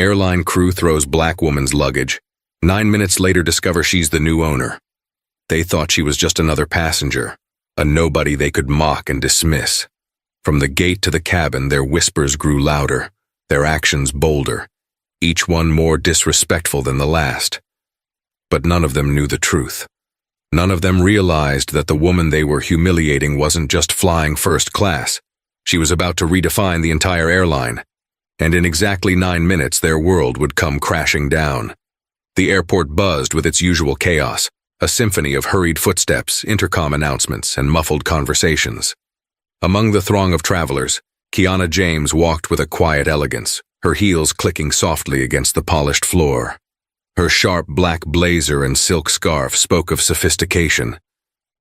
Airline crew throws black woman's luggage. 9 minutes later discover she's the new owner. They thought she was just another passenger, a nobody they could mock and dismiss. From the gate to the cabin, their whispers grew louder, their actions bolder, each one more disrespectful than the last. But none of them knew the truth. None of them realized that the woman they were humiliating wasn't just flying first class. She was about to redefine the entire airline. And in exactly 9 minutes, their world would come crashing down. The airport buzzed with its usual chaos, a symphony of hurried footsteps, intercom announcements, and muffled conversations. Among the throng of travelers, Kiana James walked with a quiet elegance, her heels clicking softly against the polished floor. Her sharp black blazer and silk scarf spoke of sophistication,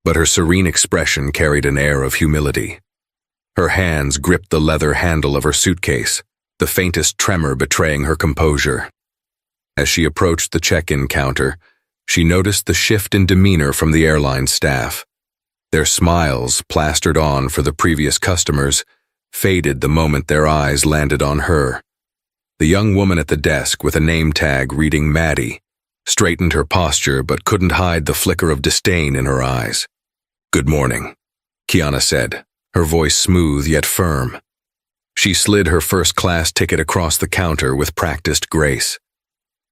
but her serene expression carried an air of humility. Her hands gripped the leather handle of her suitcase, the faintest tremor betraying her composure. As she approached the check-in counter, she noticed the shift in demeanor from the airline staff. Their smiles, plastered on for the previous customers, faded the moment their eyes landed on her. The young woman at the desk with a name tag reading Maddie straightened her posture but couldn't hide the flicker of disdain in her eyes. "Good morning," Kiana said, her voice smooth yet firm. She slid her first-class ticket across the counter with practiced grace.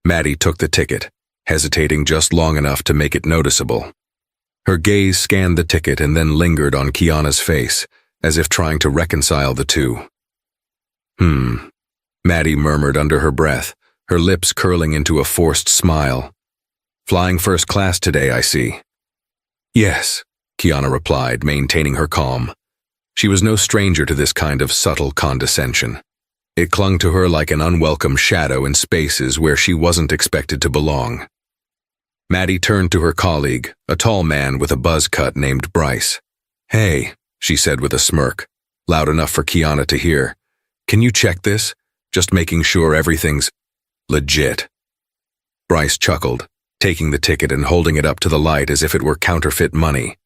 Maddie took the ticket, hesitating just long enough to make it noticeable. Her gaze scanned the ticket and then lingered on Kiana's face, as if trying to reconcile the two. Maddie murmured under her breath, her lips curling into a forced smile. "Flying first class today, I see." "Yes," Kiana replied, maintaining her calm. She was no stranger to this kind of subtle condescension. It clung to her like an unwelcome shadow in spaces where she wasn't expected to belong. Maddie turned to her colleague, a tall man with a buzz cut named Bryce. "Hey," she said with a smirk, loud enough for Kiana to hear. "Can you check this? Just making sure everything's legit." Bryce chuckled, taking the ticket and holding it up to the light as if it were counterfeit money.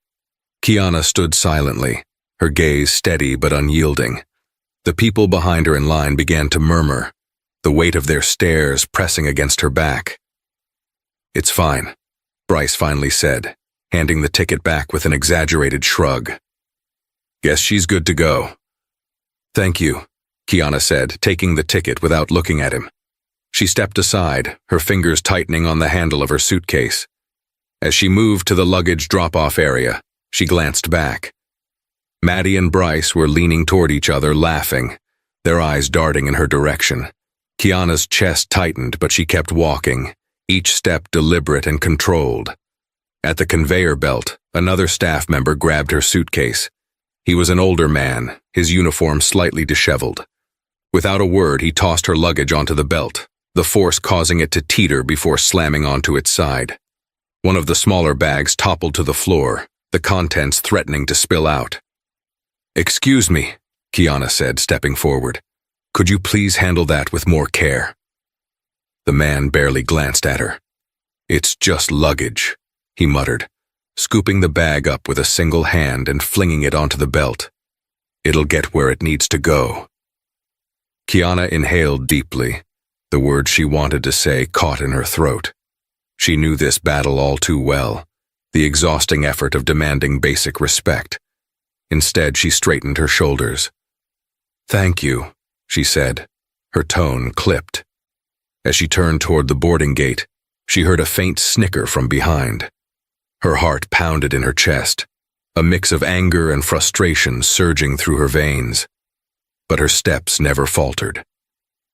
Kiana stood silently, her gaze steady but unyielding. The people behind her in line began to murmur, the weight of their stares pressing against her back. "It's fine," Bryce finally said, handing the ticket back with an exaggerated shrug. "Guess she's good to go." "Thank you," Kiana said, taking the ticket without looking at him. She stepped aside, her fingers tightening on the handle of her suitcase. As she moved to the luggage drop-off area, she glanced back. Maddie and Bryce were leaning toward each other, laughing, their eyes darting in her direction. Kiana's chest tightened, but she kept walking, each step deliberate and controlled. At the conveyor belt, another staff member grabbed her suitcase. He was an older man, his uniform slightly disheveled. Without a word, he tossed her luggage onto the belt, the force causing it to teeter before slamming onto its side. One of the smaller bags toppled to the floor, the contents threatening to spill out. "Excuse me," Kiana said, stepping forward. "Could you please handle that with more care?" The man barely glanced at her. "It's just luggage," he muttered, scooping the bag up with a single hand and flinging it onto the belt. "It'll get where it needs to go." Kiana inhaled deeply. The words she wanted to say caught in her throat. She knew this battle all too well, the exhausting effort of demanding basic respect. Instead, she straightened her shoulders. "Thank you," she said, her tone clipped. As she turned toward the boarding gate, she heard a faint snicker from behind. Her heart pounded in her chest, a mix of anger and frustration surging through her veins. But her steps never faltered.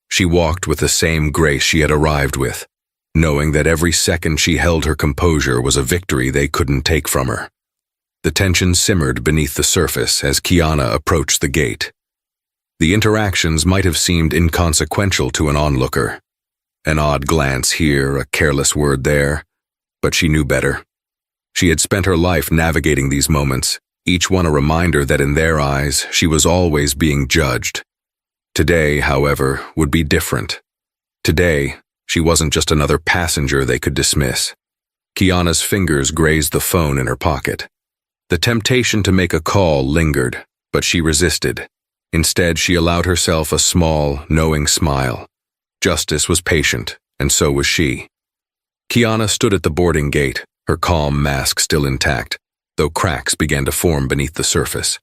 She walked with the same grace she had arrived with, knowing that every second she held her composure was a victory they couldn't take from her. The tension simmered beneath the surface as Kiana approached the gate. The interactions might have seemed inconsequential to an onlooker. An odd glance here, a careless word there, but she knew better. She had spent her life navigating these moments, each one a reminder that in their eyes she was always being judged. Today, however, would be different. Today, she wasn't just another passenger they could dismiss. Kiana's fingers grazed the phone in her pocket. The temptation to make a call lingered, but she resisted. Instead, she allowed herself a small, knowing smile. Justice was patient, and so was she. Kiana stood at the boarding gate, her calm mask still intact, though cracks began to form beneath the surface.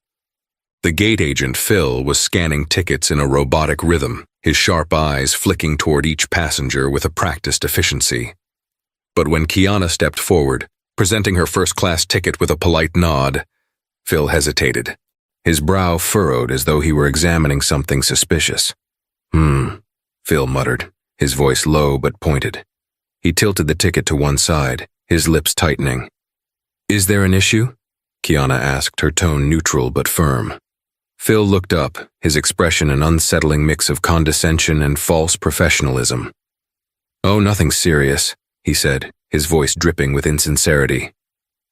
The gate agent, Phil, was scanning tickets in a robotic rhythm, his sharp eyes flicking toward each passenger with a practiced efficiency. But when Kiana stepped forward, presenting her first-class ticket with a polite nod, Phil hesitated. His brow furrowed as though he were examining something suspicious. Phil muttered, his voice low but pointed. He tilted the ticket to one side, his lips tightening. "Is there an issue?" Kiana asked, her tone neutral but firm. Phil looked up, his expression an unsettling mix of condescension and false professionalism. "Oh, nothing serious," he said, his voice dripping with insincerity.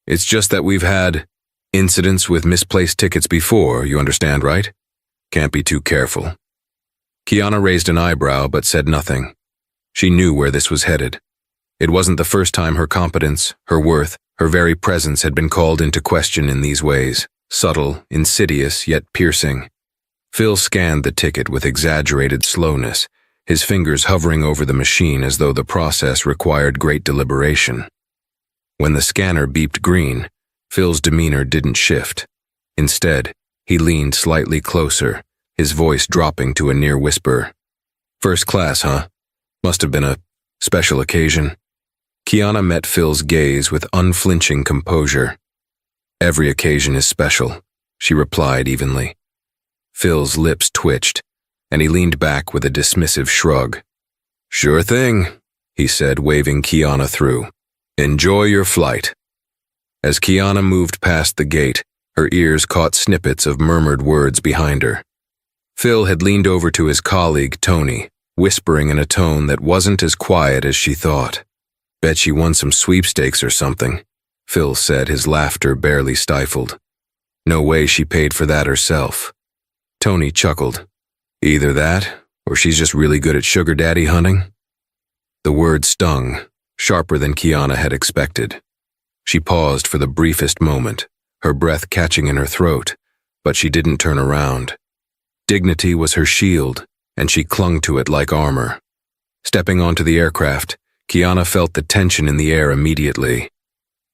"It's just that we've had incidents with misplaced tickets before, you understand, right? Can't be too careful." Kiana raised an eyebrow but said nothing. She knew where this was headed. It wasn't the first time her competence, her worth, her very presence had been called into question in these ways, subtle, insidious, yet piercing. Phil scanned the ticket with exaggerated slowness, his fingers hovering over the machine as though the process required great deliberation. When the scanner beeped green, Phil's demeanor didn't shift. Instead, he leaned slightly closer, his voice dropping to a near whisper. "First class, huh? Must have been a special occasion." Kiana met Phil's gaze with unflinching composure. "Every occasion is special," she replied evenly. Phil's lips twitched, and he leaned back with a dismissive shrug. "Sure thing," he said, waving Kiana through. "Enjoy your flight." As Kiana moved past the gate, her ears caught snippets of murmured words behind her. Phil had leaned over to his colleague, Tony, whispering in a tone that wasn't as quiet as she thought. "Bet she won some sweepstakes or something," Phil said, his laughter barely stifled. "No way she paid for that herself." Tony chuckled. "Either that, or she's just really good at sugar daddy hunting." The word stung, sharper than Kiana had expected. She paused for the briefest moment, her breath catching in her throat, but she didn't turn around. Dignity was her shield, and she clung to it like armor. Stepping onto the aircraft, Kiana felt the tension in the air immediately.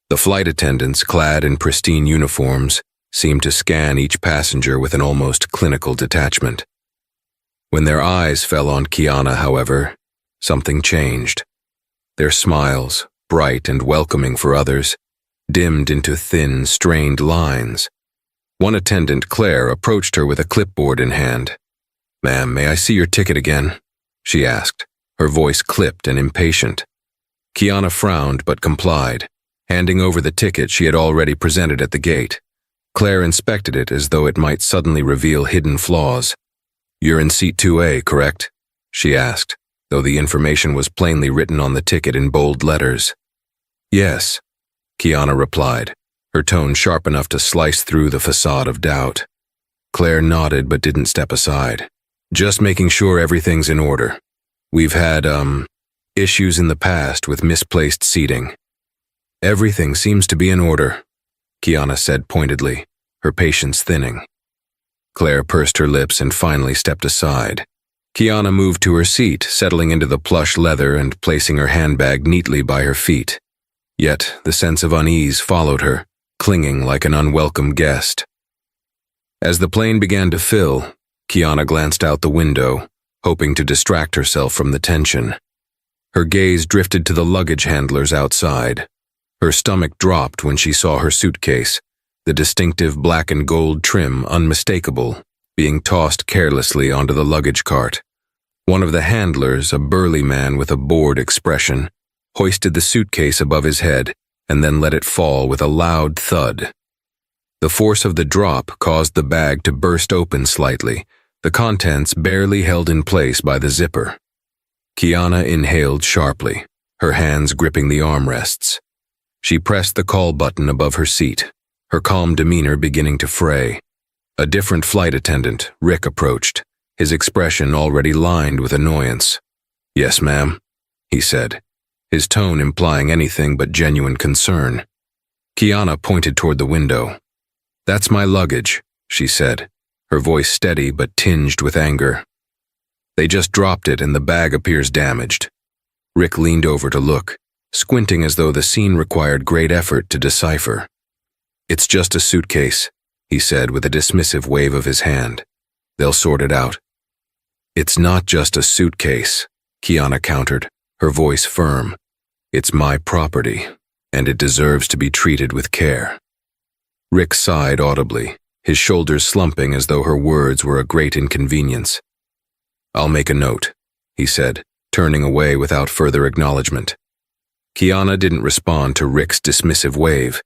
The flight attendants, clad in pristine uniforms, seemed to scan each passenger with an almost clinical detachment. When their eyes fell on Kiana, however, something changed. Their smiles, bright and welcoming for others, dimmed into thin, strained lines. One attendant, Claire, approached her with a clipboard in hand. "Ma'am, may I see your ticket again?" she asked, her voice clipped and impatient. Kiana frowned but complied, handing over the ticket she had already presented at the gate. Claire inspected it as though it might suddenly reveal hidden flaws. "You're in seat 2A, correct?" she asked, though the information was plainly written on the ticket in bold letters. "Yes," Kiana replied, her tone sharp enough to slice through the facade of doubt. Claire nodded but didn't step aside. "Just making sure everything's in order. We've had, issues in the past with misplaced seating." "Everything seems to be in order," Kiana said pointedly, her patience thinning. Claire pursed her lips and finally stepped aside. Kiana moved to her seat, settling into the plush leather and placing her handbag neatly by her feet. Yet the sense of unease followed her, clinging like an unwelcome guest. As the plane began to fill, Kiana glanced out the window, hoping to distract herself from the tension. Her gaze drifted to the luggage handlers outside. Her stomach dropped when she saw her suitcase, the distinctive black and gold trim unmistakable, being tossed carelessly onto the luggage cart. One of the handlers, a burly man with a bored expression, hoisted the suitcase above his head and then let it fall with a loud thud. The force of the drop caused the bag to burst open slightly, the contents barely held in place by the zipper. Kiana inhaled sharply, her hands gripping the armrests. She pressed the call button above her seat, her calm demeanor beginning to fray. A different flight attendant, Rick, approached, his expression already lined with annoyance. "Yes, ma'am," he said, his tone implying anything but genuine concern. Kiana pointed toward the window. "That's my luggage," she said, her voice steady but tinged with anger. They just dropped it and the bag appears damaged. Rick leaned over to look, squinting as though the scene required great effort to decipher. "It's just a suitcase," he said with a dismissive wave of his hand. "They'll sort it out." "It's not just a suitcase," Kiana countered, her voice firm. "It's my property, and it deserves to be treated with care." Rick sighed audibly, his shoulders slumping as though her words were a great inconvenience. "I'll make a note," he said, turning away without further acknowledgement. Kiana didn't respond to Rick's dismissive wave.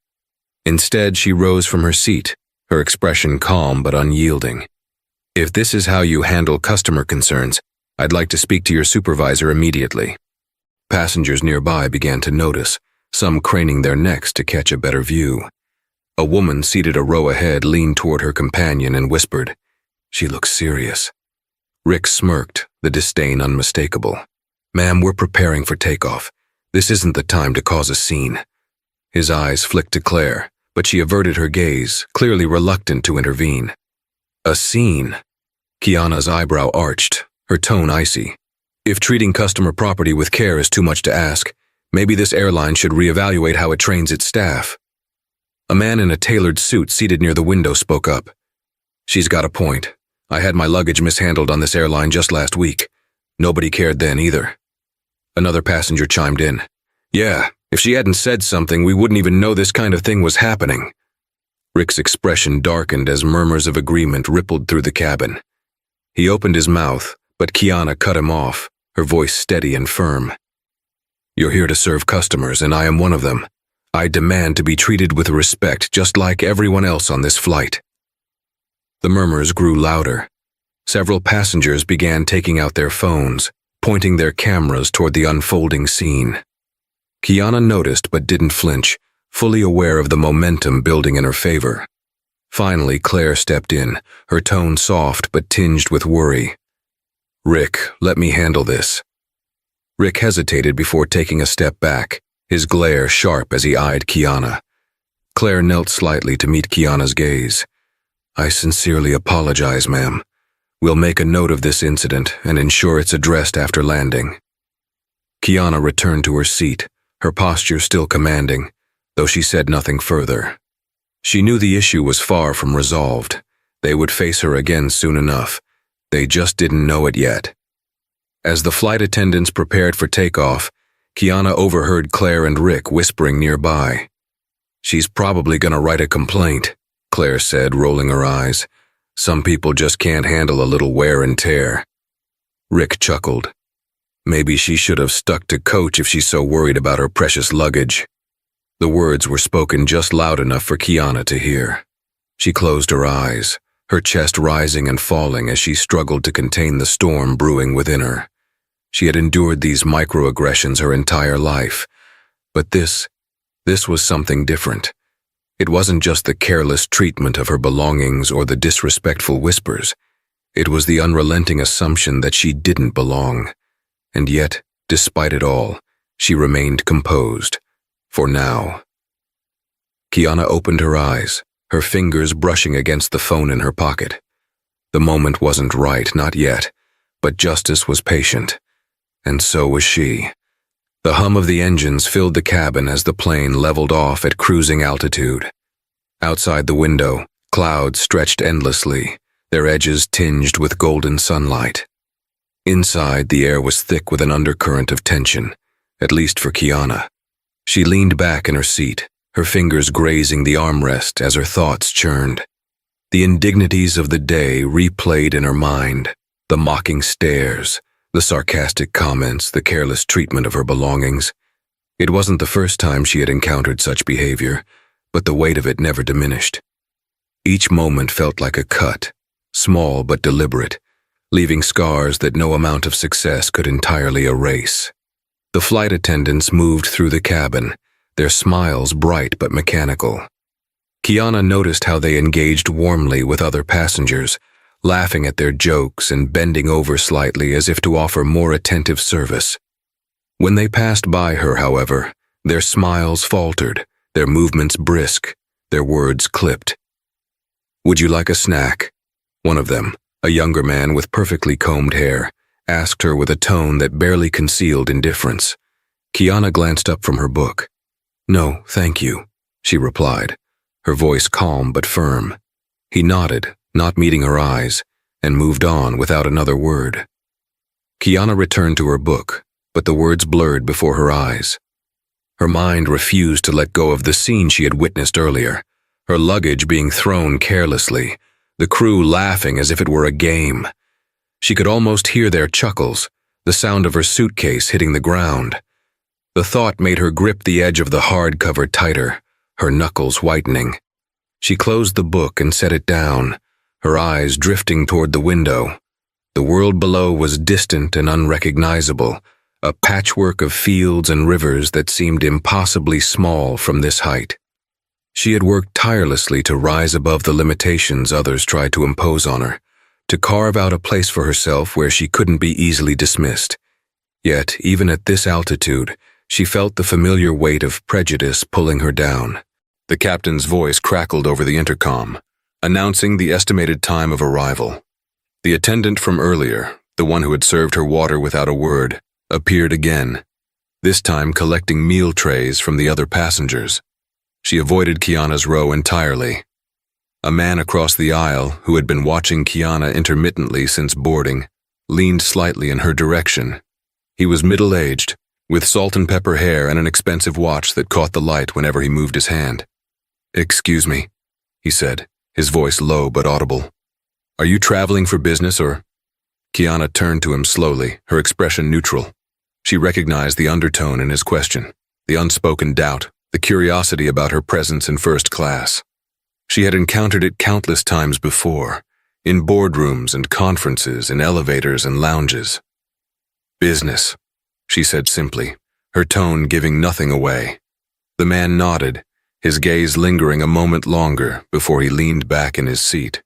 Instead, she rose from her seat, her expression calm but unyielding. "If this is how you handle customer concerns, I'd like to speak to your supervisor immediately." Passengers nearby began to notice, some craning their necks to catch a better view. A woman seated a row ahead leaned toward her companion and whispered, "She looks serious." Rick smirked, the disdain unmistakable. "Ma'am, we're preparing for takeoff. This isn't the time to cause a scene." His eyes flicked to Claire, but she averted her gaze, clearly reluctant to intervene. "A scene?" Kiana's eyebrow arched, her tone icy. "If treating customer property with care is too much to ask, maybe this airline should reevaluate how it trains its staff." A man in a tailored suit seated near the window spoke up. "She's got a point. I had my luggage mishandled on this airline just last week. Nobody cared then either." Another passenger chimed in. "Yeah, if she hadn't said something, we wouldn't even know this kind of thing was happening." Rick's expression darkened as murmurs of agreement rippled through the cabin. He opened his mouth, but Kiana cut him off, her voice steady and firm. "You're here to serve customers, and I am one of them. I demand to be treated with respect just like everyone else on this flight." The murmurs grew louder. Several passengers began taking out their phones, pointing their cameras toward the unfolding scene. Kiana noticed but didn't flinch, fully aware of the momentum building in her favor. Finally, Claire stepped in, her tone soft but tinged with worry. "Rick, let me handle this." Rick hesitated before taking a step back, his glare sharp as he eyed Kiana. Claire knelt slightly to meet Kiana's gaze. "I sincerely apologize, ma'am. We'll make a note of this incident and ensure it's addressed after landing." Kiana returned to her seat, her posture still commanding, though she said nothing further. She knew the issue was far from resolved. They would face her again soon enough. They just didn't know it yet. As the flight attendants prepared for takeoff, Kiana overheard Claire and Rick whispering nearby. "She's probably gonna write a complaint," Claire said, rolling her eyes. "Some people just can't handle a little wear and tear." Rick chuckled. Maybe she should have stuck to Coach if she's so worried about her precious luggage. The words were spoken just loud enough for Kiana to hear. She closed her eyes, her chest rising and falling as she struggled to contain the storm brewing within her. She had endured these microaggressions her entire life, but this was something different. It wasn't just the careless treatment of her belongings or the disrespectful whispers. It was the unrelenting assumption that she didn't belong. And yet, despite it all, she remained composed. For now. Kiana opened her eyes, her fingers brushing against the phone in her pocket. The moment wasn't right, not yet, but justice was patient. And so was she. The hum of the engines filled the cabin as the plane leveled off at cruising altitude. Outside the window, clouds stretched endlessly, their edges tinged with golden sunlight. Inside, the air was thick with an undercurrent of tension, at least for Kiana. She leaned back in her seat, her fingers grazing the armrest as her thoughts churned. The indignities of the day replayed in her mind, the mocking stares, the sarcastic comments, the careless treatment of her belongings. It wasn't the first time she had encountered such behavior, but the weight of it never diminished. Each moment felt like a cut, small but deliberate, leaving scars that no amount of success could entirely erase. The flight attendants moved through the cabin, their smiles bright but mechanical. Kiana noticed how they engaged warmly with other passengers, laughing at their jokes and bending over slightly as if to offer more attentive service. When they passed by her, however, their smiles faltered, their movements brisk, their words clipped. "Would you like a snack?" One of them, a younger man with perfectly combed hair, asked her with a tone that barely concealed indifference. Kiana glanced up from her book. "No, thank you," she replied, her voice calm but firm. He nodded, not meeting her eyes, and moved on without another word. Kiana returned to her book, but the words blurred before her eyes. Her mind refused to let go of the scene she had witnessed earlier, her luggage being thrown carelessly, the crew laughing as if it were a game. She could almost hear their chuckles, the sound of her suitcase hitting the ground. The thought made her grip the edge of the hardcover tighter, her knuckles whitening. She closed the book and set it down, her eyes drifting toward the window. The world below was distant and unrecognizable, a patchwork of fields and rivers that seemed impossibly small from this height. She had worked tirelessly to rise above the limitations others tried to impose on her, to carve out a place for herself where she couldn't be easily dismissed. Yet, even at this altitude, she felt the familiar weight of prejudice pulling her down. The captain's voice crackled over the intercom, announcing the estimated time of arrival. The attendant from earlier, the one who had served her water without a word, appeared again, this time collecting meal trays from the other passengers. She avoided Kiana's row entirely. A man across the aisle, who had been watching Kiana intermittently since boarding, leaned slightly in her direction. He was middle-aged, with salt and pepper hair and an expensive watch that caught the light whenever he moved his hand. "Excuse me," he said, his voice low but audible. "Are you traveling for business or—" Kiana turned to him slowly, her expression neutral. She recognized the undertone in his question, the unspoken doubt, the curiosity about her presence in first class. She had encountered it countless times before, in boardrooms and conferences, in elevators and lounges. "Business," she said simply, her tone giving nothing away. The man nodded, his gaze lingering a moment longer before he leaned back in his seat.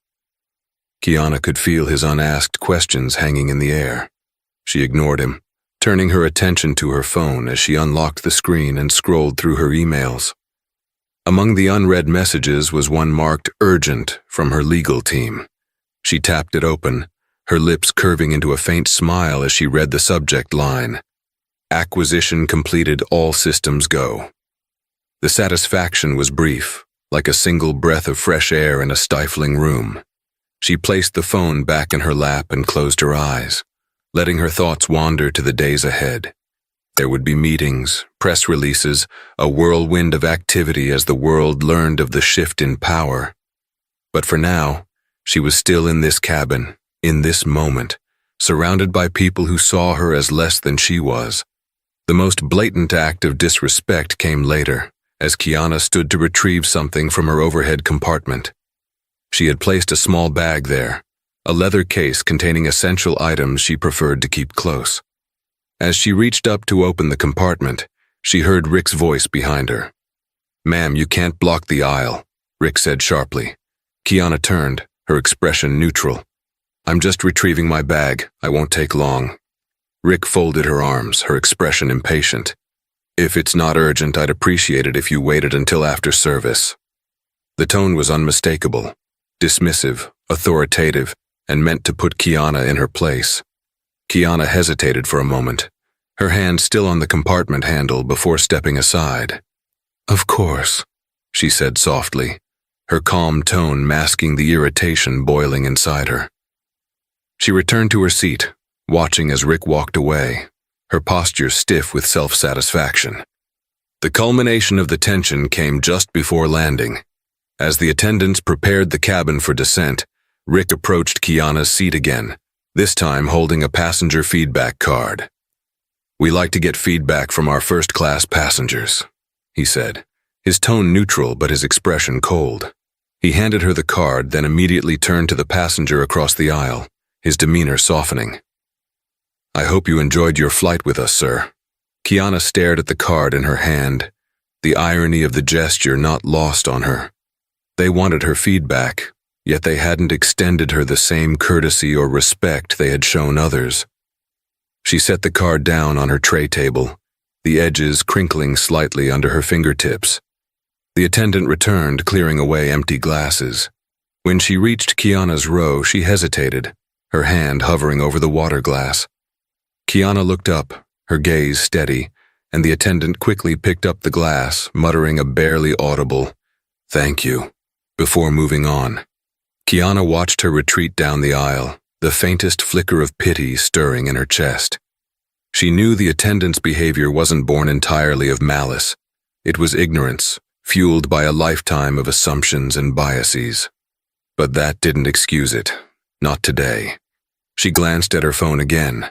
Kiana could feel his unasked questions hanging in the air. She ignored him, turning her attention to her phone as she unlocked the screen and scrolled through her emails. Among the unread messages was one marked urgent from her legal team. She tapped it open, her lips curving into a faint smile as she read the subject line. "Acquisition completed, all systems go." The satisfaction was brief, like a single breath of fresh air in a stifling room. She placed the phone back in her lap and closed her eyes, letting her thoughts wander to the days ahead. There would be meetings, press releases, a whirlwind of activity as the world learned of the shift in power. But for now, she was still in this cabin, in this moment, surrounded by people who saw her as less than she was. The most blatant act of disrespect came later, as Kiana stood to retrieve something from her overhead compartment. She had placed a small bag there, a leather case containing essential items she preferred to keep close. As she reached up to open the compartment, she heard Rick's voice behind her. "Ma'am, you can't block the aisle," Rick said sharply. Kiana turned, her expression neutral. "I'm just retrieving my bag. I won't take long." Rick folded her arms, her expression impatient. "If it's not urgent, I'd appreciate it if you waited until after service." The tone was unmistakable, dismissive, authoritative, and meant to put Kiana in her place. Kiana hesitated for a moment, her hand still on the compartment handle before stepping aside. "Of course," she said softly, her calm tone masking the irritation boiling inside her. She returned to her seat, watching as Rick walked away, her posture stiff with self-satisfaction. The culmination of the tension came just before landing. As the attendants prepared the cabin for descent, Rick approached Kiana's seat again, this time holding a passenger feedback card. "We like to get feedback from our first-class passengers," he said, his tone neutral but his expression cold. He handed her the card, then immediately turned to the passenger across the aisle, his demeanor softening. "I hope you enjoyed your flight with us, sir." Kiana stared at the card in her hand, the irony of the gesture not lost on her. They wanted her feedback, yet they hadn't extended her the same courtesy or respect they had shown others. She set the card down on her tray table, the edges crinkling slightly under her fingertips. The attendant returned, clearing away empty glasses. When she reached Kiana's row, she hesitated, her hand hovering over the water glass. Kiana looked up, her gaze steady, and the attendant quickly picked up the glass, muttering a barely audible, "Thank you," before moving on. Kiana watched her retreat down the aisle, the faintest flicker of pity stirring in her chest. She knew the attendant's behavior wasn't born entirely of malice. It was ignorance, fueled by a lifetime of assumptions and biases. But that didn't excuse it. Not today. She glanced at her phone again.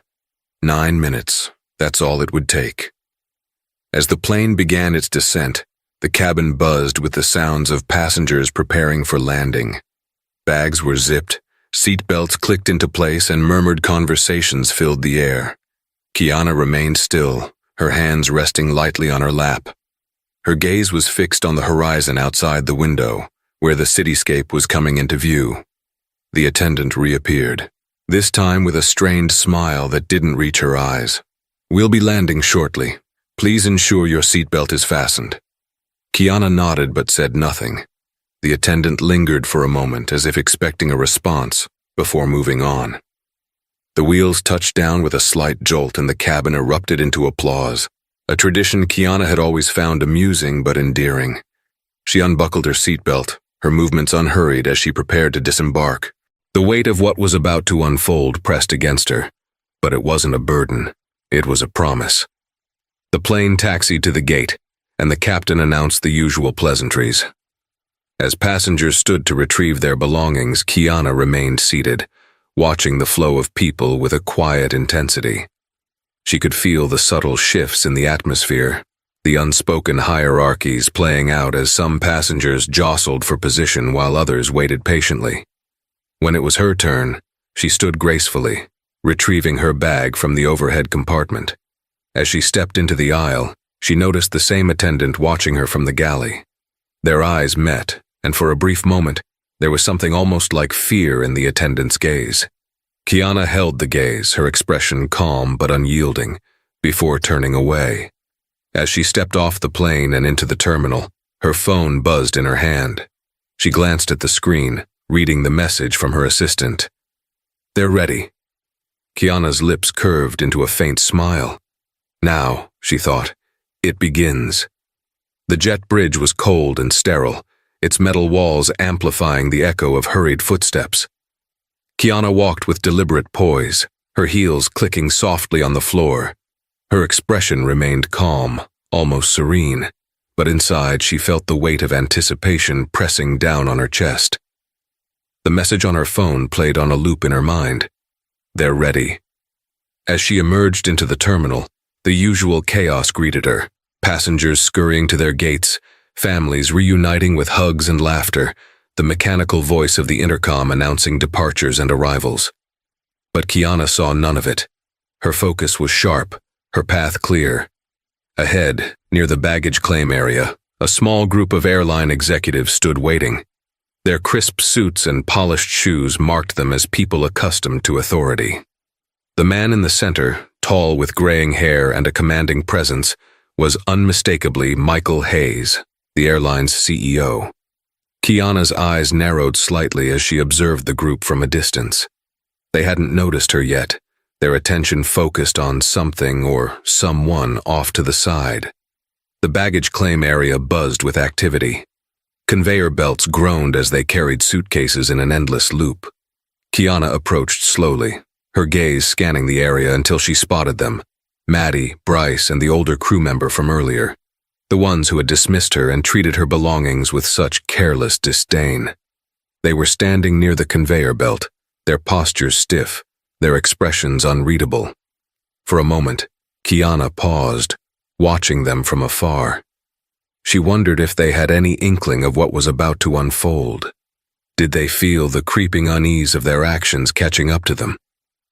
9 minutes. That's all it would take. As the plane began its descent, the cabin buzzed with the sounds of passengers preparing for landing. Bags were zipped, seatbelts clicked into place, and murmured conversations filled the air. Kiana remained still, her hands resting lightly on her lap. Her gaze was fixed on the horizon outside the window, where the cityscape was coming into view. The attendant reappeared, this time with a strained smile that didn't reach her eyes. "We'll be landing shortly. Please ensure your seatbelt is fastened." Kiana nodded but said nothing. The attendant lingered for a moment as if expecting a response before moving on. The wheels touched down with a slight jolt and the cabin erupted into applause, a tradition Kiana had always found amusing but endearing. She unbuckled her seatbelt, her movements unhurried as she prepared to disembark. The weight of what was about to unfold pressed against her, but it wasn't a burden, it was a promise. The plane taxied to the gate, and the captain announced the usual pleasantries. As passengers stood to retrieve their belongings, Kiana remained seated, watching the flow of people with a quiet intensity. She could feel the subtle shifts in the atmosphere, the unspoken hierarchies playing out as some passengers jostled for position while others waited patiently. When it was her turn, she stood gracefully, retrieving her bag from the overhead compartment. As she stepped into the aisle, she noticed the same attendant watching her from the galley. Their eyes met, and for a brief moment, there was something almost like fear in the attendant's gaze. Kiana held the gaze, her expression calm but unyielding, before turning away. As she stepped off the plane and into the terminal, her phone buzzed in her hand. She glanced at the screen, reading the message from her assistant. "They're ready." Kiana's lips curved into a faint smile. Now, she thought, it begins. The jet bridge was cold and sterile, its metal walls amplifying the echo of hurried footsteps. Kiana walked with deliberate poise, her heels clicking softly on the floor. Her expression remained calm, almost serene, but inside she felt the weight of anticipation pressing down on her chest. The message on her phone played on a loop in her mind. "They're ready." As she emerged into the terminal, the usual chaos greeted her, passengers scurrying to their gates, families reuniting with hugs and laughter, the mechanical voice of the intercom announcing departures and arrivals. But Kiana saw none of it. Her focus was sharp, her path clear. Ahead, near the baggage claim area, a small group of airline executives stood waiting. Their crisp suits and polished shoes marked them as people accustomed to authority. The man in the center, tall with graying hair and a commanding presence, was unmistakably Michael Hayes, the airline's CEO. Kiana's eyes narrowed slightly as she observed the group from a distance. They hadn't noticed her yet, their attention focused on something or someone off to the side. The baggage claim area buzzed with activity. Conveyor belts groaned as they carried suitcases in an endless loop. Kiana approached slowly, her gaze scanning the area until she spotted them: Maddie, Bryce, and the older crew member from earlier, the ones who had dismissed her and treated her belongings with such careless disdain. They were standing near the conveyor belt, their postures stiff, their expressions unreadable. For a moment, Kiana paused, watching them from afar. She wondered if they had any inkling of what was about to unfold. Did they feel the creeping unease of their actions catching up to them?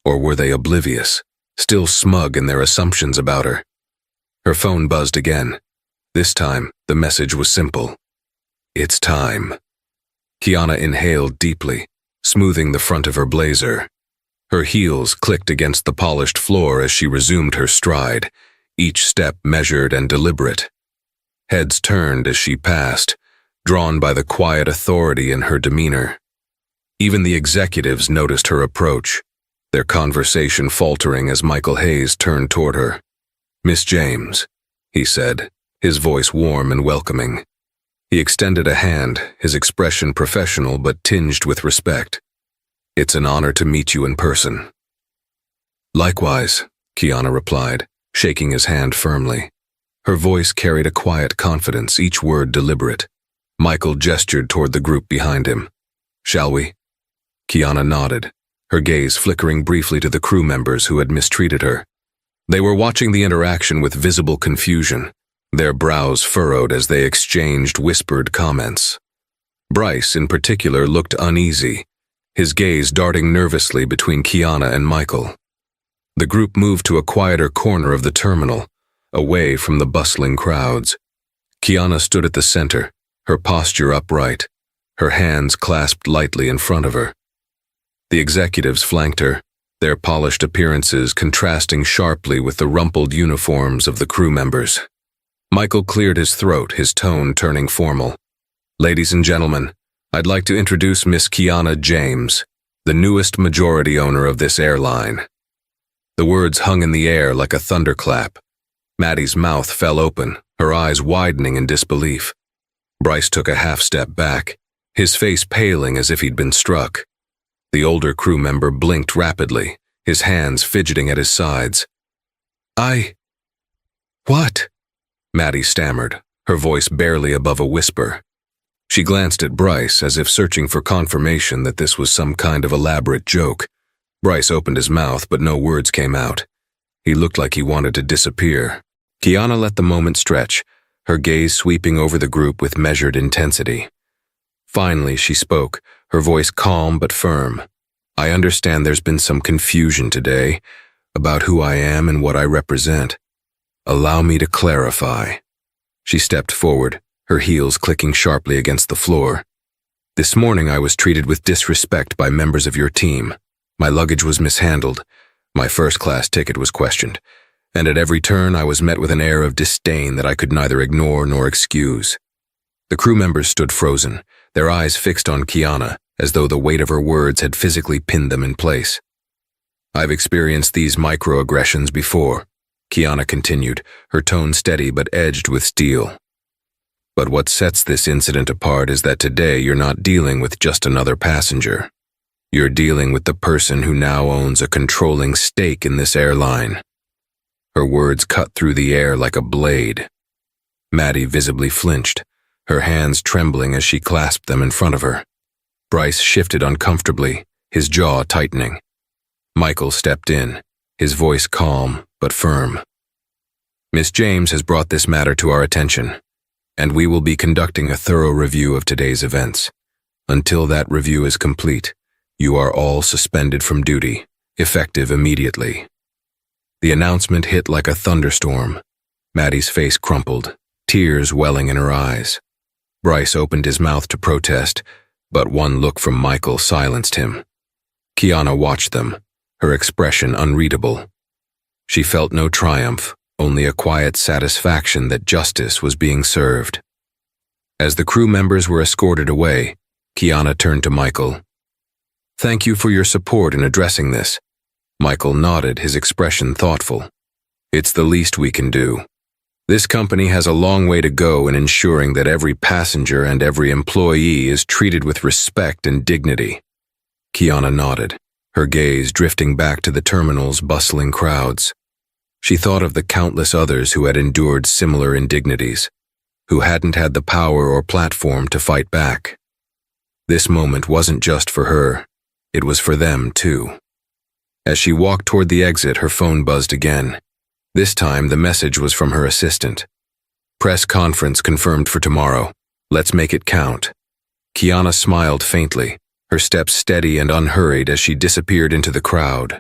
Or were they oblivious, still smug in their assumptions about her? Her phone buzzed again. This time, the message was simple. "It's time." Kiana inhaled deeply, smoothing the front of her blazer. Her heels clicked against the polished floor as she resumed her stride, each step measured and deliberate. Heads turned as she passed, drawn by the quiet authority in her demeanor. Even the executives noticed her approach. their conversation faltering as Michael Hayes turned toward her. "Miss James," he said, his voice warm and welcoming. He extended a hand, his expression professional but tinged with respect. "It's an honor to meet you in person." "Likewise," Kiana replied, shaking his hand firmly. Her voice carried a quiet confidence, each word deliberate. Michael gestured toward the group behind him. "Shall we?" Kiana nodded, her gaze flickering briefly to the crew members who had mistreated her. They were watching the interaction with visible confusion, their brows furrowed as they exchanged whispered comments. Bryce, in particular, looked uneasy, his gaze darting nervously between Kiana and Michael. The group moved to a quieter corner of the terminal, away from the bustling crowds. Kiana stood at the center, her posture upright, her hands clasped lightly in front of her. The executives flanked her, their polished appearances contrasting sharply with the rumpled uniforms of the crew members. Michael cleared his throat, his tone turning formal. "Ladies and gentlemen, I'd like to introduce Miss Kiana James, the newest majority owner of this airline." The words hung in the air like a thunderclap. Maddie's mouth fell open, her eyes widening in disbelief. Bryce took a half step back, his face paling as if he'd been struck. The older crew member blinked rapidly, his hands fidgeting at his sides. What?" Maddie stammered, her voice barely above a whisper. She glanced at Bryce as if searching for confirmation that this was some kind of elaborate joke. Bryce opened his mouth, but no words came out. He looked like he wanted to disappear. Kiana let the moment stretch, her gaze sweeping over the group with measured intensity. Finally, she spoke, her voice calm but firm. "I understand there's been some confusion today about who I am and what I represent. Allow me to clarify." She stepped forward, her heels clicking sharply against the floor. "This morning I was treated with disrespect by members of your team. My luggage was mishandled, my first-class ticket was questioned, and at every turn I was met with an air of disdain that I could neither ignore nor excuse." The crew members stood frozen, their eyes fixed on Kiana, as though the weight of her words had physically pinned them in place. "I've experienced these microaggressions before," Kiana continued, her tone steady but edged with steel. "But what sets this incident apart is that today you're not dealing with just another passenger. You're dealing with the person who now owns a controlling stake in this airline." Her words cut through the air like a blade. Maddie visibly flinched, her hands trembling as she clasped them in front of her. Bryce shifted uncomfortably, his jaw tightening. Michael stepped in, his voice calm but firm. "Miss James has brought this matter to our attention, and we will be conducting a thorough review of today's events. Until that review is complete, you are all suspended from duty, effective immediately." The announcement hit like a thunderstorm. Maddie's face crumpled, tears welling in her eyes. Bryce opened his mouth to protest, but one look from Michael silenced him. Kiana watched them, her expression unreadable. She felt no triumph, only a quiet satisfaction that justice was being served. As the crew members were escorted away, Kiana turned to Michael. "Thank you for your support in addressing this." Michael nodded, his expression thoughtful. "It's the least we can do. This company has a long way to go in ensuring that every passenger and every employee is treated with respect and dignity." Kiana nodded, her gaze drifting back to the terminal's bustling crowds. She thought of the countless others who had endured similar indignities, who hadn't had the power or platform to fight back. This moment wasn't just for her, it was for them too. As she walked toward the exit, her phone buzzed again. This time, the message was from her assistant. "Press conference confirmed for tomorrow. Let's make it count." Kiana smiled faintly, her steps steady and unhurried as she disappeared into the crowd.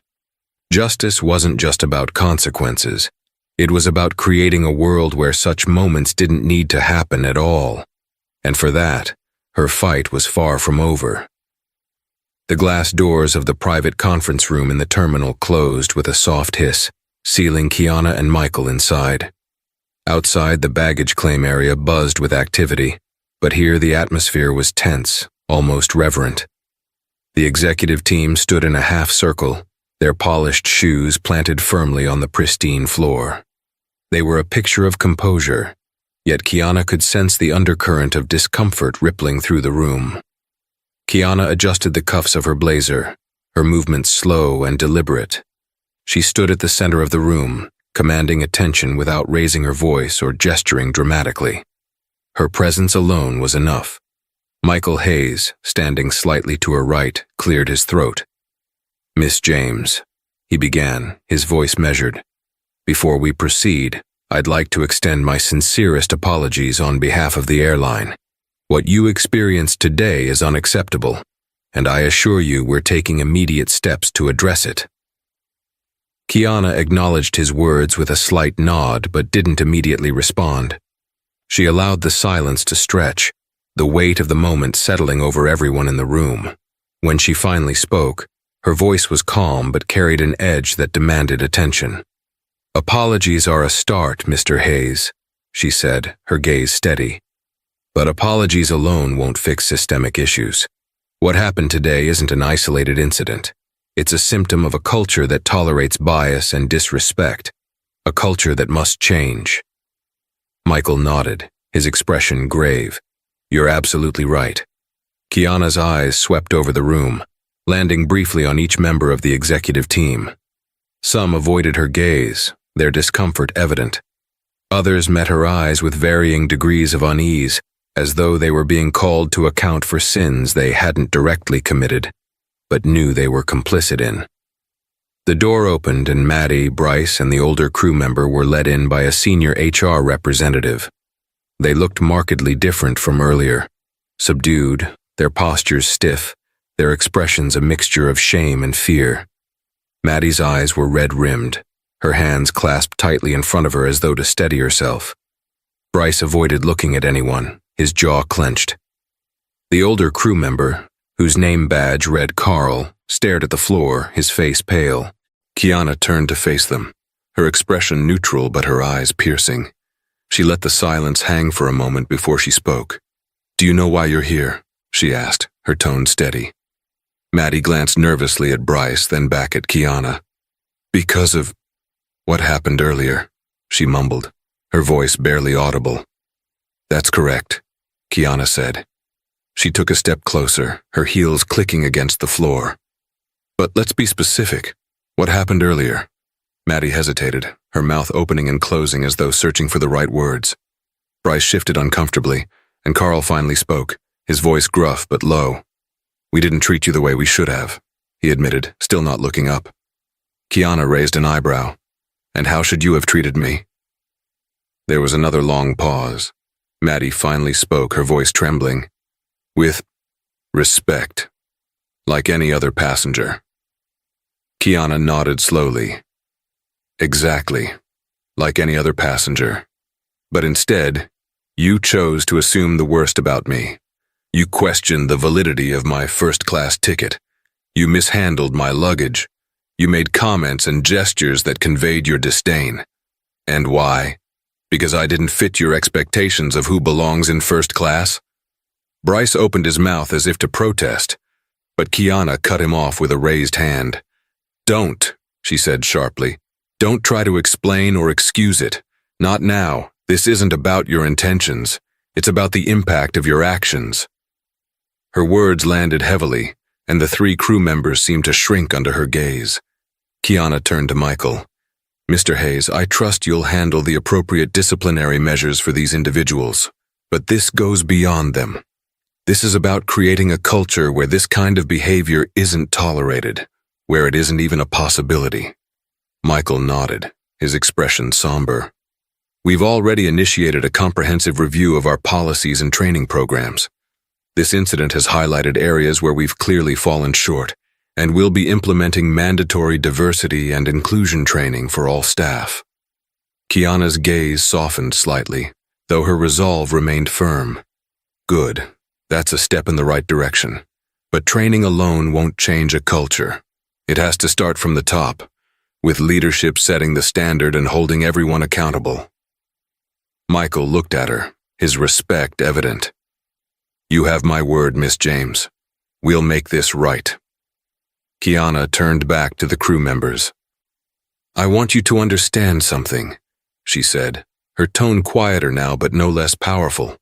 Justice wasn't just about consequences. It was about creating a world where such moments didn't need to happen at all. And for that, her fight was far from over. The glass doors of the private conference room in the terminal closed with a soft hiss, sealing Kiana and Michael inside. Outside, the baggage claim area buzzed with activity, but here the atmosphere was tense, almost reverent. The executive team stood in a half circle, their polished shoes planted firmly on the pristine floor. They were a picture of composure, yet Kiana could sense the undercurrent of discomfort rippling through the room. Kiana adjusted the cuffs of her blazer, her movements slow and deliberate. She stood at the center of the room, commanding attention without raising her voice or gesturing dramatically. Her presence alone was enough. Michael Hayes, standing slightly to her right, cleared his throat. "Miss James," he began, his voice measured. "Before we proceed, I'd like to extend my sincerest apologies on behalf of the airline. What you experienced today is unacceptable, and I assure you we're taking immediate steps to address it." Kiana acknowledged his words with a slight nod but didn't immediately respond. She allowed the silence to stretch, the weight of the moment settling over everyone in the room. When she finally spoke, her voice was calm but carried an edge that demanded attention. "Apologies are a start, Mr. Hayes," she said, her gaze steady. "But apologies alone won't fix systemic issues. What happened today isn't an isolated incident. It's a symptom of a culture that tolerates bias and disrespect, a culture that must change." Michael nodded, his expression grave. "You're absolutely right." Kiana's eyes swept over the room, landing briefly on each member of the executive team. Some avoided her gaze, their discomfort evident. Others met her eyes with varying degrees of unease, as though they were being called to account for sins they hadn't directly committed, but knew they were complicit in. The door opened and Maddie, Bryce, and the older crew member were led in by a senior HR representative. They looked markedly different from earlier, subdued, their postures stiff, their expressions a mixture of shame and fear. Maddie's eyes were red-rimmed, her hands clasped tightly in front of her as though to steady herself. Bryce avoided looking at anyone, his jaw clenched. The older crew member, whose name badge read Carl, stared at the floor, his face pale. Kiana turned to face them, her expression neutral but her eyes piercing. She let the silence hang for a moment before she spoke. "Do you know why you're here?" she asked, her tone steady. Maddie glanced nervously at Bryce, then back at Kiana. "Because of what happened earlier," she mumbled, her voice barely audible. "That's correct," Kiana said. She took a step closer, her heels clicking against the floor. "But let's be specific. What happened earlier?" Maddie hesitated, her mouth opening and closing as though searching for the right words. Bryce shifted uncomfortably, and Carl finally spoke, his voice gruff but low. "We didn't treat you the way we should have," he admitted, still not looking up. Kiana raised an eyebrow. "And how should you have treated me?" There was another long pause. Maddie finally spoke, her voice trembling. "With respect, like any other passenger." Kiana nodded slowly. "Exactly, like any other passenger. But instead, you chose to assume the worst about me. You questioned the validity of my first-class ticket. You mishandled my luggage. You made comments and gestures that conveyed your disdain. And why? Because I didn't fit your expectations of who belongs in first class?" Bryce opened his mouth as if to protest, but Kiana cut him off with a raised hand. "Don't," she said sharply. "Don't try to explain or excuse it. Not now. This isn't about your intentions. It's about the impact of your actions." Her words landed heavily, and the three crew members seemed to shrink under her gaze. Kiana turned to Michael. "Mr. Hayes, I trust you'll handle the appropriate disciplinary measures for these individuals, but this goes beyond them. This is about creating a culture where this kind of behavior isn't tolerated, where it isn't even a possibility." Michael nodded, his expression somber. "We've already initiated a comprehensive review of our policies and training programs. This incident has highlighted areas where we've clearly fallen short, and we'll be implementing mandatory diversity and inclusion training for all staff." Kiana's gaze softened slightly, though her resolve remained firm. "Good. That's a step in the right direction. But training alone won't change a culture. It has to start from the top, with leadership setting the standard and holding everyone accountable." Michael looked at her, his respect evident. "You have my word, Miss James. We'll make this right." Kiana turned back to the crew members. "I want you to understand something," she said, her tone quieter now but no less powerful.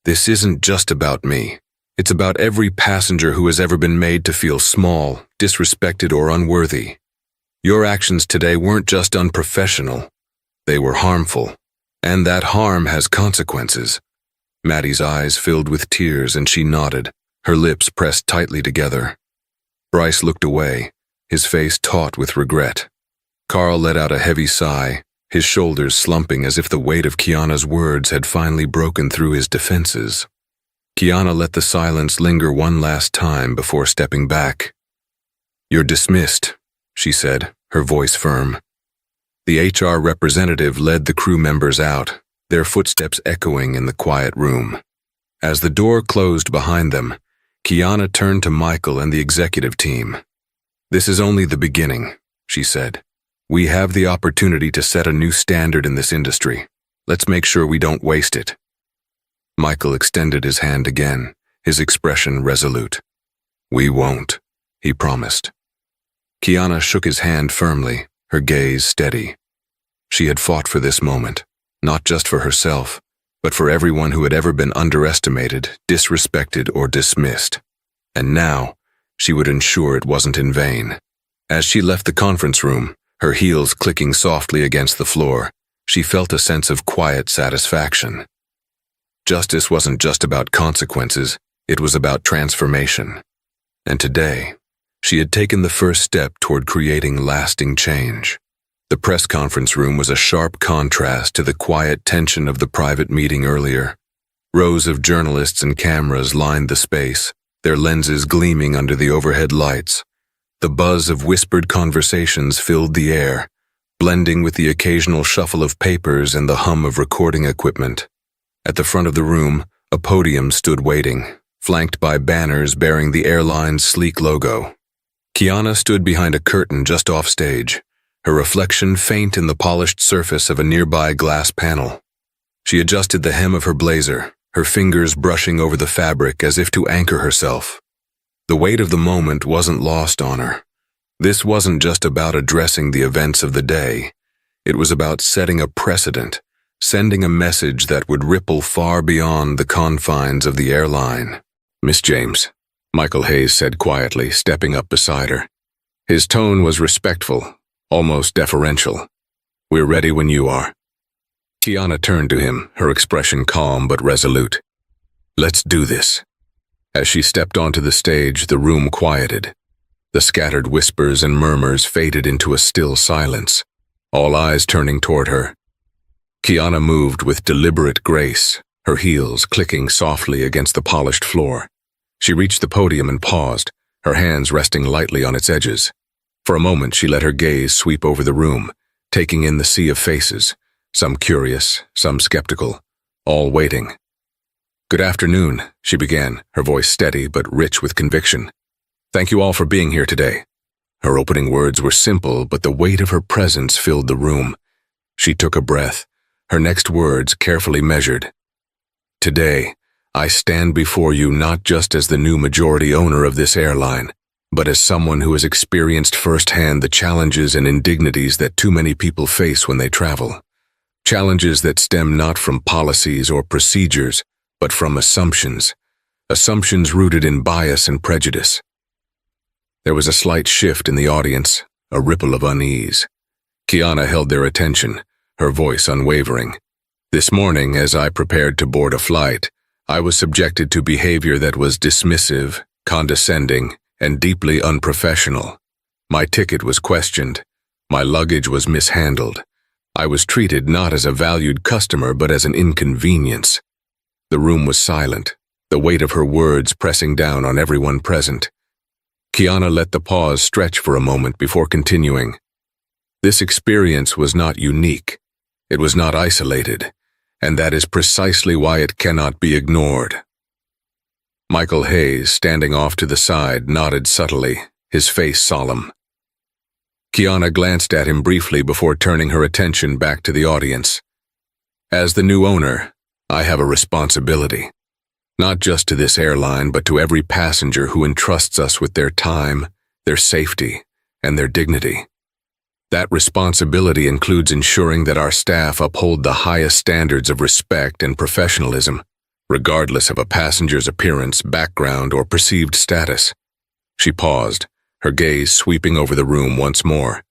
"This isn't just about me. It's about every passenger who has ever been made to feel small, disrespected, or unworthy. Your actions today weren't just unprofessional. They were harmful. And that harm has consequences." Maddie's eyes filled with tears and she nodded, her lips pressed tightly together. Bryce looked away, his face taut with regret. Carl let out a heavy sigh, his shoulders slumping as if the weight of Kiana's words had finally broken through his defenses. Kiana let the silence linger one last time before stepping back. "You're dismissed," she said, her voice firm. The HR representative led the crew members out, their footsteps echoing in the quiet room. As the door closed behind them, Kiana turned to Michael and the executive team. "This is only the beginning," she said. "We have the opportunity to set a new standard in this industry. Let's make sure we don't waste it." Michael extended his hand again, his expression resolute. "We won't," he promised. Kiana shook his hand firmly, her gaze steady. She had fought for this moment, not just for herself, but for everyone who had ever been underestimated, disrespected, or dismissed. And now, she would ensure it wasn't in vain. As she left the conference room, her heels clicking softly against the floor, she felt a sense of quiet satisfaction. Justice wasn't just about consequences, it was about transformation. And today, she had taken the first step toward creating lasting change. The press conference room was a sharp contrast to the quiet tension of the private meeting earlier. Rows of journalists and cameras lined the space, their lenses gleaming under the overhead lights. The buzz of whispered conversations filled the air, blending with the occasional shuffle of papers and the hum of recording equipment. At the front of the room, a podium stood waiting, flanked by banners bearing the airline's sleek logo. Kiana stood behind a curtain just off stage, her reflection faint in the polished surface of a nearby glass panel. She adjusted the hem of her blazer, her fingers brushing over the fabric as if to anchor herself. The weight of the moment wasn't lost on her. This wasn't just about addressing the events of the day. It was about setting a precedent, sending a message that would ripple far beyond the confines of the airline. "Miss James," Michael Hayes said quietly, stepping up beside her. His tone was respectful, almost deferential. "We're ready when you are." Kiana turned to him, her expression calm but resolute. "Let's do this." As she stepped onto the stage, the room quieted. The scattered whispers and murmurs faded into a still silence, all eyes turning toward her. Kiana moved with deliberate grace, her heels clicking softly against the polished floor. She reached the podium and paused, her hands resting lightly on its edges. For a moment, she let her gaze sweep over the room, taking in the sea of faces, some curious, some skeptical, all waiting. "Good afternoon," she began, her voice steady but rich with conviction. "Thank you all for being here today." Her opening words were simple, but the weight of her presence filled the room. She took a breath, her next words carefully measured. "Today, I stand before you not just as the new majority owner of this airline, but as someone who has experienced firsthand the challenges and indignities that too many people face when they travel. Challenges that stem not from policies or procedures, but from assumptions rooted in bias and prejudice." There was a slight shift in the audience, a ripple of unease. Kiana held their attention, her voice unwavering. "This morning, as I prepared to board a flight, I was subjected to behavior that was dismissive, condescending, and deeply unprofessional. My ticket was questioned. My luggage was mishandled. I was treated not as a valued customer but as an inconvenience." The room was silent, the weight of her words pressing down on everyone present. Kiana let the pause stretch for a moment before continuing. "This experience was not unique. It was not isolated, and that is precisely why it cannot be ignored." Michael Hayes, standing off to the side, nodded subtly, his face solemn. Kiana glanced at him briefly before turning her attention back to the audience. "As the new owner, I have a responsibility, not just to this airline but to every passenger who entrusts us with their time, their safety, and their dignity. That responsibility includes ensuring that our staff uphold the highest standards of respect and professionalism, regardless of a passenger's appearance, background, or perceived status. She paused, her gaze sweeping over the room once more.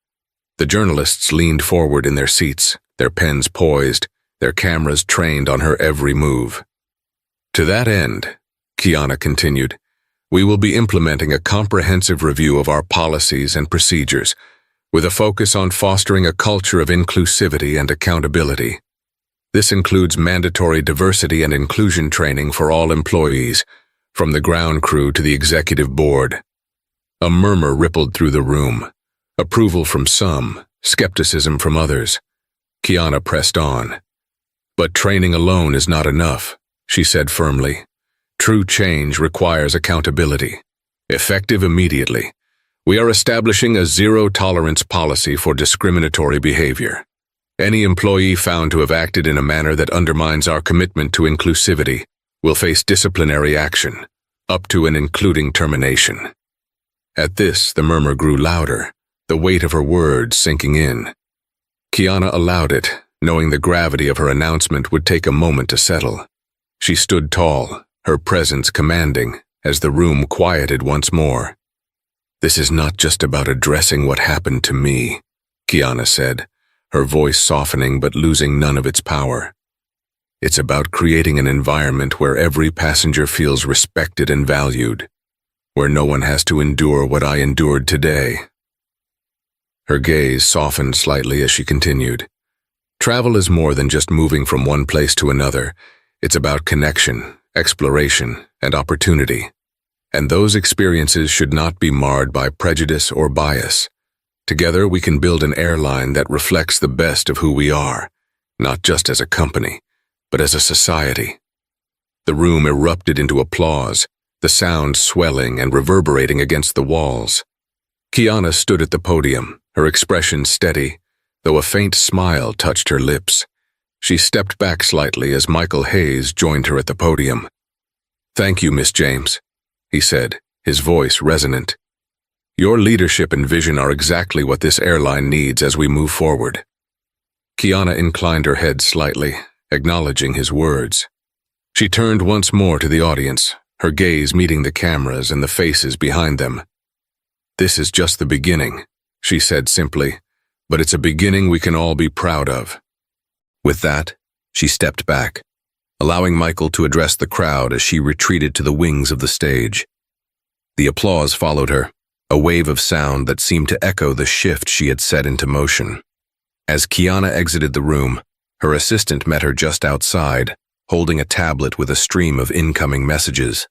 The journalists leaned forward in their seats, their pens poised, their cameras trained on her every move. To that end, Kiana continued, we will be implementing a comprehensive review of our policies and procedures, with a focus on fostering a culture of inclusivity and accountability. This includes mandatory diversity and inclusion training for all employees, from the ground crew to the executive board. A murmur rippled through the room, approval from some, skepticism from others. Kiana pressed on. But training alone is not enough, she said firmly. True change requires accountability, effective immediately. We are establishing a zero-tolerance policy for discriminatory behavior. Any employee found to have acted in a manner that undermines our commitment to inclusivity will face disciplinary action, up to and including termination. At this, the murmur grew louder, the weight of her words sinking in. Kiana allowed it, knowing the gravity of her announcement would take a moment to settle. She stood tall, her presence commanding, as the room quieted once more. This is not just about addressing what happened to me, Kiana said, her voice softening but losing none of its power. It's about creating an environment where every passenger feels respected and valued, where no one has to endure what I endured today. Her gaze softened slightly as she continued. Travel is more than just moving from one place to another. It's about connection, exploration, and opportunity. And those experiences should not be marred by prejudice or bias. Together, we can build an airline that reflects the best of who we are, not just as a company, but as a society. The room erupted into applause, the sound swelling and reverberating against the walls. Kiana stood at the podium, her expression steady, though a faint smile touched her lips. She stepped back slightly as Michael Hayes joined her at the podium. "Thank you, Miss James," he said, his voice resonant. "Your leadership and vision are exactly what this airline needs as we move forward." Kiana inclined her head slightly, acknowledging his words. She turned once more to the audience, her gaze meeting the cameras and the faces behind them. "This is just the beginning," she said simply, "but it's a beginning we can all be proud of." With that, she stepped back, allowing Michael to address the crowd as she retreated to the wings of the stage. The applause followed her, a wave of sound that seemed to echo the shift she had set into motion. As Kiana exited the room, her assistant met her just outside, holding a tablet with a stream of incoming messages.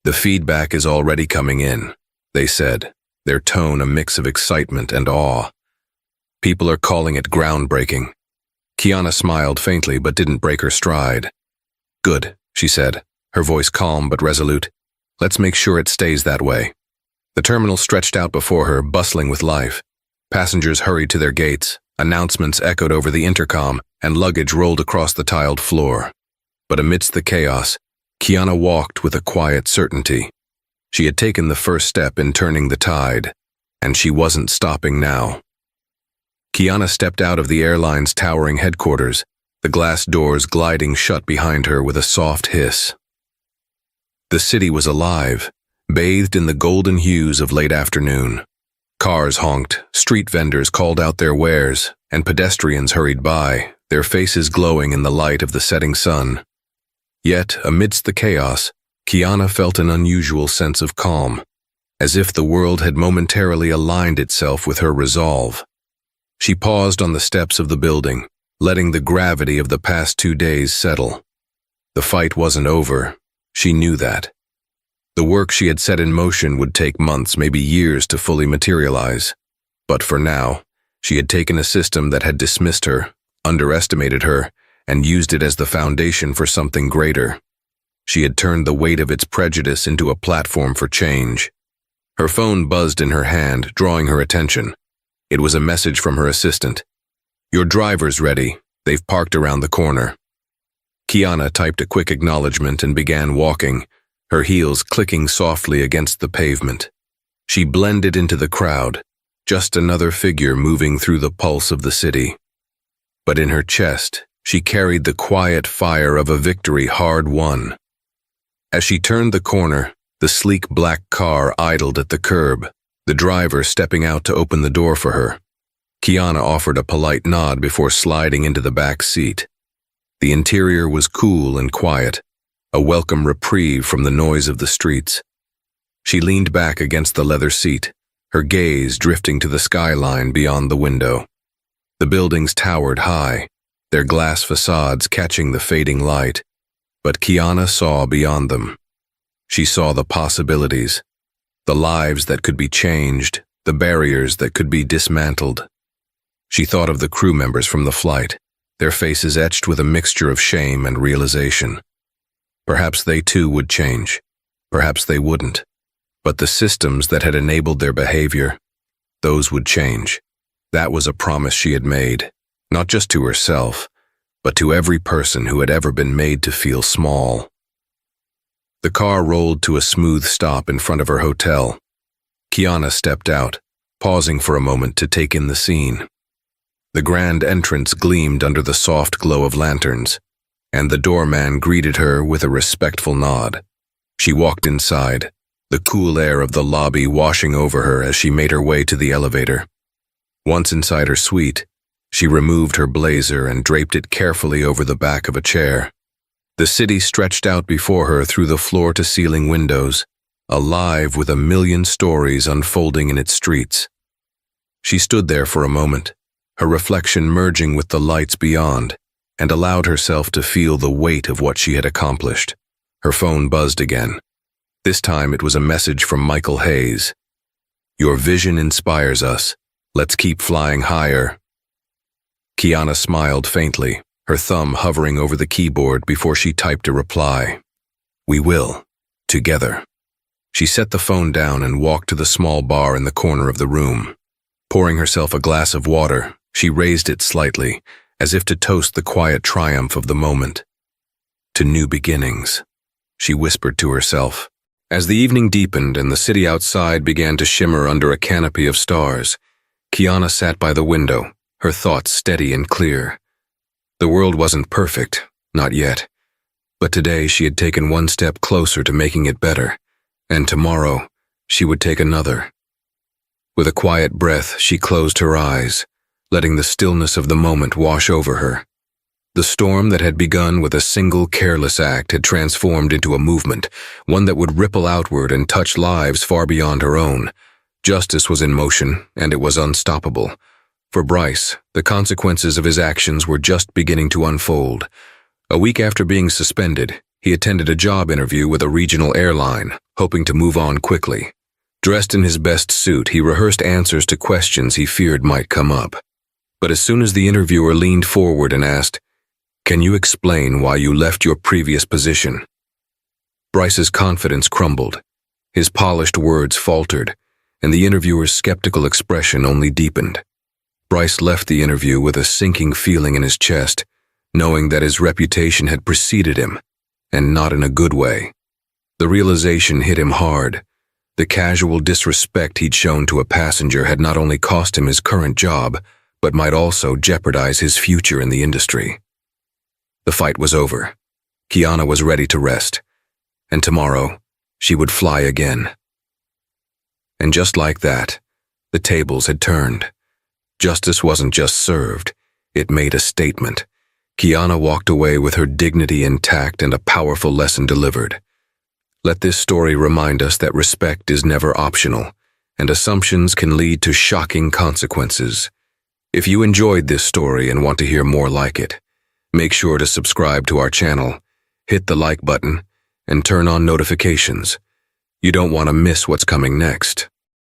"The feedback is already coming in," they said, their tone a mix of excitement and awe. "People are calling it groundbreaking." Kiana smiled faintly but didn't break her stride. "Good," she said, her voice calm but resolute. "Let's make sure it stays that way." The terminal stretched out before her, bustling with life. Passengers hurried to their gates, announcements echoed over the intercom, and luggage rolled across the tiled floor. But amidst the chaos, Kiana walked with a quiet certainty. She had taken the first step in turning the tide, and she wasn't stopping now. Kiana stepped out of the airline's towering headquarters, the glass doors gliding shut behind her with a soft hiss. The city was alive, bathed in the golden hues of late afternoon. Cars honked, street vendors called out their wares, and pedestrians hurried by, their faces glowing in the light of the setting sun. Yet, amidst the chaos, Kiana felt an unusual sense of calm, as if the world had momentarily aligned itself with her resolve. She paused on the steps of the building, letting the gravity of the past 2 days settle. The fight wasn't over. She knew that. The work she had set in motion would take months, maybe years, to fully materialize. But for now, she had taken a system that had dismissed her, underestimated her, and used it as the foundation for something greater. She had turned the weight of its prejudice into a platform for change. Her phone buzzed in her hand, drawing her attention. It was a message from her assistant. "Your driver's ready. They've parked around the corner." Kiana typed a quick acknowledgement and began walking, her heels clicking softly against the pavement. She blended into the crowd, just another figure moving through the pulse of the city. But in her chest, she carried the quiet fire of a victory hard won. As she turned the corner, the sleek black car idled at the curb, the driver stepping out to open the door for her. Kiana offered a polite nod before sliding into the back seat. The interior was cool and quiet, a welcome reprieve from the noise of the streets. She leaned back against the leather seat, her gaze drifting to the skyline beyond the window. The buildings towered high, their glass facades catching the fading light, but Kiana saw beyond them. She saw the possibilities, the lives that could be changed, the barriers that could be dismantled. She thought of the crew members from the flight, their faces etched with a mixture of shame and realization. Perhaps they too would change, perhaps they wouldn't, but the systems that had enabled their behavior, those would change. That was a promise she had made, not just to herself, but to every person who had ever been made to feel small. The car rolled to a smooth stop in front of her hotel. Kiana stepped out, pausing for a moment to take in the scene. The grand entrance gleamed under the soft glow of lanterns, and the doorman greeted her with a respectful nod. She walked inside, the cool air of the lobby washing over her as she made her way to the elevator. Once inside her suite, she removed her blazer and draped it carefully over the back of a chair. The city stretched out before her through the floor-to-ceiling windows, alive with a million stories unfolding in its streets. She stood there for a moment, her reflection merging with the lights beyond, and allowed herself to feel the weight of what she had accomplished. Her phone buzzed again. This time it was a message from Michael Hayes. "Your vision inspires us. Let's keep flying higher." Kiana smiled faintly, her thumb hovering over the keyboard before she typed a reply. "We will. Together." She set the phone down and walked to the small bar in the corner of the room. Pouring herself a glass of water, she raised it slightly, as if to toast the quiet triumph of the moment. "To new beginnings," she whispered to herself. As the evening deepened and the city outside began to shimmer under a canopy of stars, Kiana sat by the window, her thoughts steady and clear. The world wasn't perfect, not yet, but today she had taken one step closer to making it better, and tomorrow she would take another. With a quiet breath, she closed her eyes, letting the stillness of the moment wash over her. The storm that had begun with a single careless act had transformed into a movement, one that would ripple outward and touch lives far beyond her own. Justice was in motion, and it was unstoppable. For Bryce, the consequences of his actions were just beginning to unfold. A week after being suspended, he attended a job interview with a regional airline, hoping to move on quickly. Dressed in his best suit, he rehearsed answers to questions he feared might come up. But as soon as the interviewer leaned forward and asked, "Can you explain why you left your previous position?" Bryce's confidence crumbled. His polished words faltered, and the interviewer's skeptical expression only deepened. Bryce left the interview with a sinking feeling in his chest, knowing that his reputation had preceded him, and not in a good way. The realization hit him hard. The casual disrespect he'd shown to a passenger had not only cost him his current job, but might also jeopardize his future in the industry. The fight was over. Kiana was ready to rest, and tomorrow she would fly again. And just like that, the tables had turned. Justice wasn't just served, it made a statement. Kiana walked away with her dignity intact and a powerful lesson delivered. Let this story remind us that respect is never optional, and assumptions can lead to shocking consequences. If you enjoyed this story and want to hear more like it, make sure to subscribe to our channel, hit the like button, and turn on notifications. You don't want to miss what's coming next.